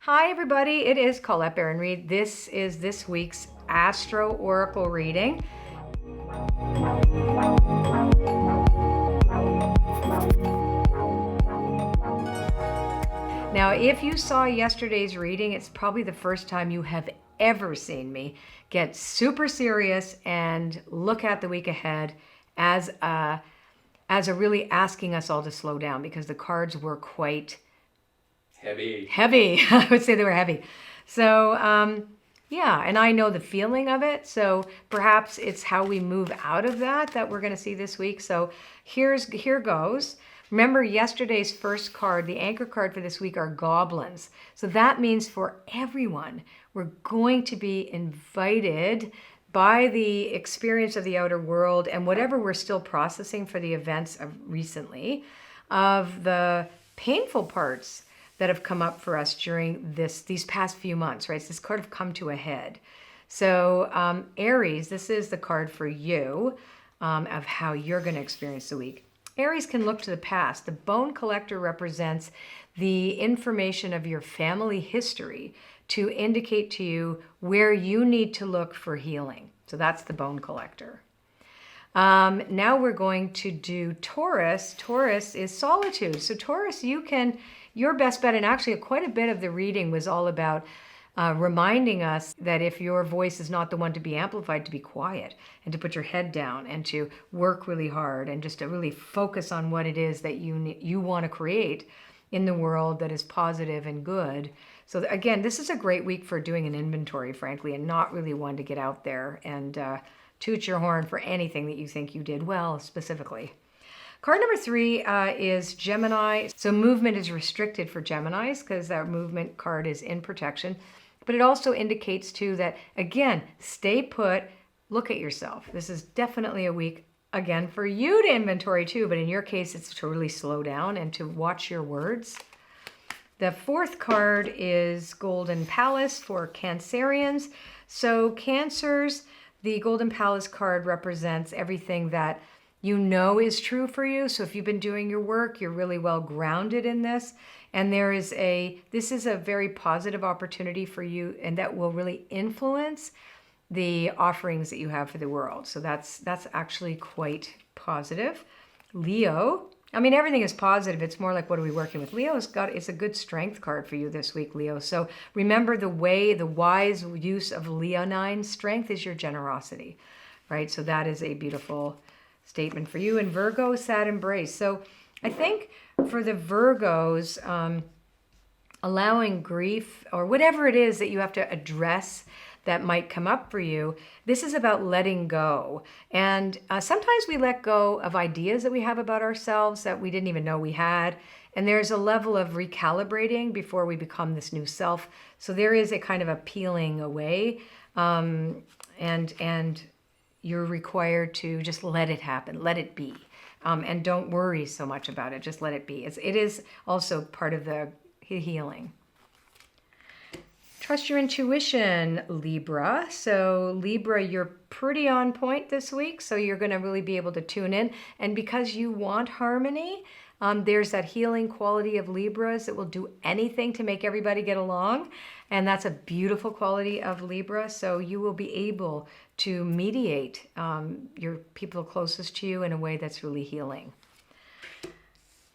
Hi everybody, it is Colette Baron-Reid. This is this week's Astro Oracle Reading. Now, if you saw yesterday's reading, it's probably the first time you have ever seen me get super serious and look at the week ahead as a really asking us all to slow down, because the cards were quite heavy. I would say they were heavy. So, yeah, and I know the feeling of it. So perhaps it's how we move out of that we're going to see this week. So here goes. Remember yesterday's first card, the anchor card for this week are goblins. So that means for everyone, we're going to be invited by the experience of the outer world and whatever we're still processing for the events of recently, of the painful parts that have come up for us during these past few months, right? So this card have come to a head. So Aries, this is the card for you of how you're going to experience the week. Aries can look to the past. The bone collector represents the information of your family history to indicate to you where you need to look for healing. So that's the bone collector. Now we're going to do Taurus. Taurus is solitude. So Taurus, your best bet, and actually quite a bit of the reading was all about reminding us that if your voice is not the one to be amplified, to be quiet and to put your head down and to work really hard and just to really focus on what it is that you want to create in the world that is positive and good. So again, this is a great week for doing an inventory, frankly, and not really one to get out there and toot your horn for anything that you think you did well specifically. Card number 3 is Gemini. So movement is restricted for Geminis because that movement card is in protection. But it also indicates too that, again, stay put, look at yourself. This is definitely a week, again, for you to inventory too, but in your case, it's to really slow down and to watch your words. The 4th card is Golden Palace for Cancerians. So Cancers, the Golden Palace card represents everything that you know is true for you. So if you've been doing your work, you're really well grounded in this. And this is a very positive opportunity for you, and that will really influence the offerings that you have for the world. So that's actually quite positive. Leo, I mean, everything is positive. It's more like, what are we working with? It's a good strength card for you this week, Leo. So remember the wise use of Leonine strength is your generosity, right? So that is a beautiful statement for you. And Virgo, sad embrace. So I think for the Virgos, allowing grief or whatever it is that you have to address that might come up for you, this is about letting go. And sometimes we let go of ideas that we have about ourselves that we didn't even know we had. And there's a level of recalibrating before we become this new self. So there is a kind of a peeling away, and you're required to just let it happen, let it be. And don't worry so much about it, just let it be. It is also part of the healing. Trust your intuition, Libra. So Libra, you're pretty on point this week, so you're going to really be able to tune in. And because you want harmony, there's that healing quality of Libras that will do anything to make everybody get along. And that's a beautiful quality of Libra. So you will be able to mediate your people closest to you in a way that's really healing.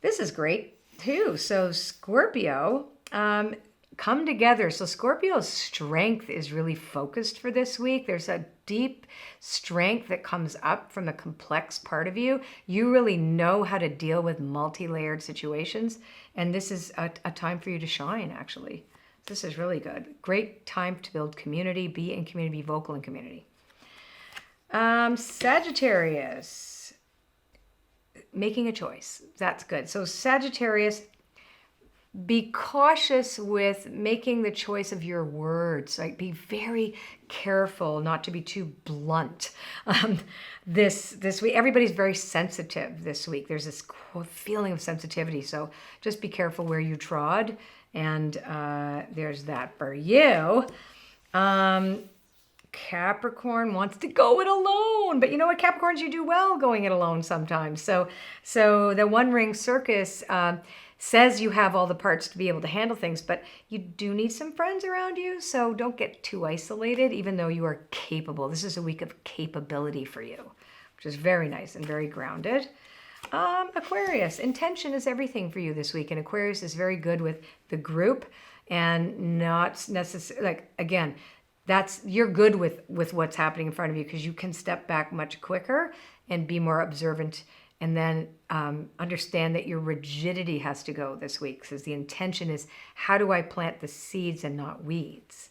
This is great too. So Scorpio, come together. So Scorpio's strength is really focused for this week. There's a deep strength that comes up from the complex part of you. You really know how to deal with multi-layered situations. And this is a time for you to shine, actually. This is really good. Great time to build community, be in community, be vocal in community. Sagittarius, making a choice. That's good. So Sagittarius, be cautious with making the choice of your words. Like, be very careful not to be too blunt. This week, everybody's very sensitive this week. There's this feeling of sensitivity. So just be careful where you trod. And there's that for you. Capricorn wants to go it alone, but you know what, Capricorns, you do well going it alone sometimes. So the One Ring Circus, says you have all the parts to be able to handle things, but you do need some friends around you. So don't get too isolated, even though you are capable. This is a week of capability for you, which is very nice and very grounded. Aquarius, intention is everything for you this week. And Aquarius is very good with the group and not necessarily, like, again, you're good with what's happening in front of you because you can step back much quicker and be more observant, and then understand that your rigidity has to go this week, because the intention is, how do I plant the seeds and not weeds?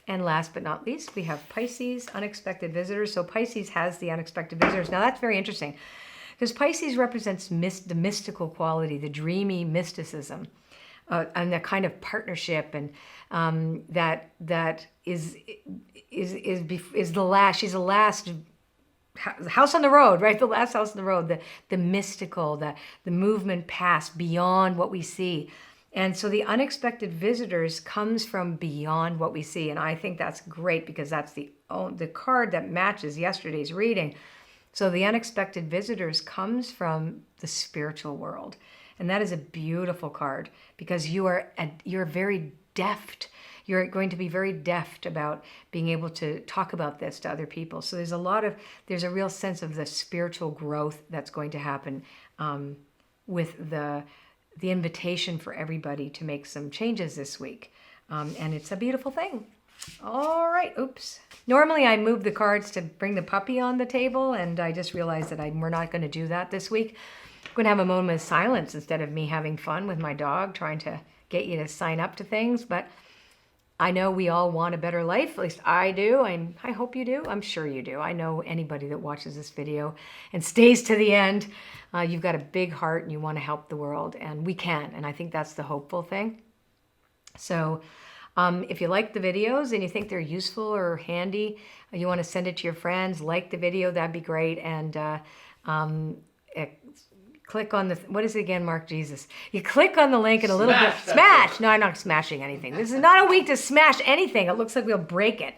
And last but not least, we have Pisces, unexpected visitors. So Pisces has the unexpected visitors. Now that's very interesting, because Pisces represents the mystical quality, the dreamy mysticism, and that kind of partnership, and that is the last. She's the last house on the road, right? The last house on the road, the mystical, the movement past, beyond what we see. And so the unexpected visitors comes from beyond what we see. And I think that's great, because that's the card that matches yesterday's reading. So the unexpected visitors comes from the spiritual world. And that is a beautiful card, because you're very deft. You're going to be very deft about being able to talk about this to other people. So there's a real sense of the spiritual growth that's going to happen with the invitation for everybody to make some changes this week. And it's a beautiful thing. All right, oops. Normally I move the cards to bring the puppy on the table, and I just realized that we're not going to do that this week. I'm going to have a moment of silence instead of me having fun with my dog, trying to get you to sign up to things. But I know we all want a better life. At least I do. I hope you do. I'm sure you do. I know anybody that watches this video and stays to the end, you've got a big heart and you want to help the world, and we can. And I think that's the hopeful thing. So if you like the videos and you think they're useful or handy, you want to send it to your friends, like the video, that'd be great. And click on what is it again, Mark Jesus? You click on the link and a little bit, smash. No, I'm not smashing anything. This is not a week to smash anything. It looks like we'll break it.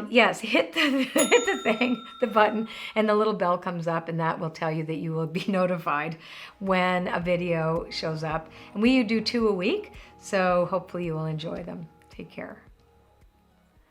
Yes, hit the button, and the little bell comes up, and that will tell you that you will be notified when a video shows up. And we do 2 a week, so hopefully you will enjoy them. Take care.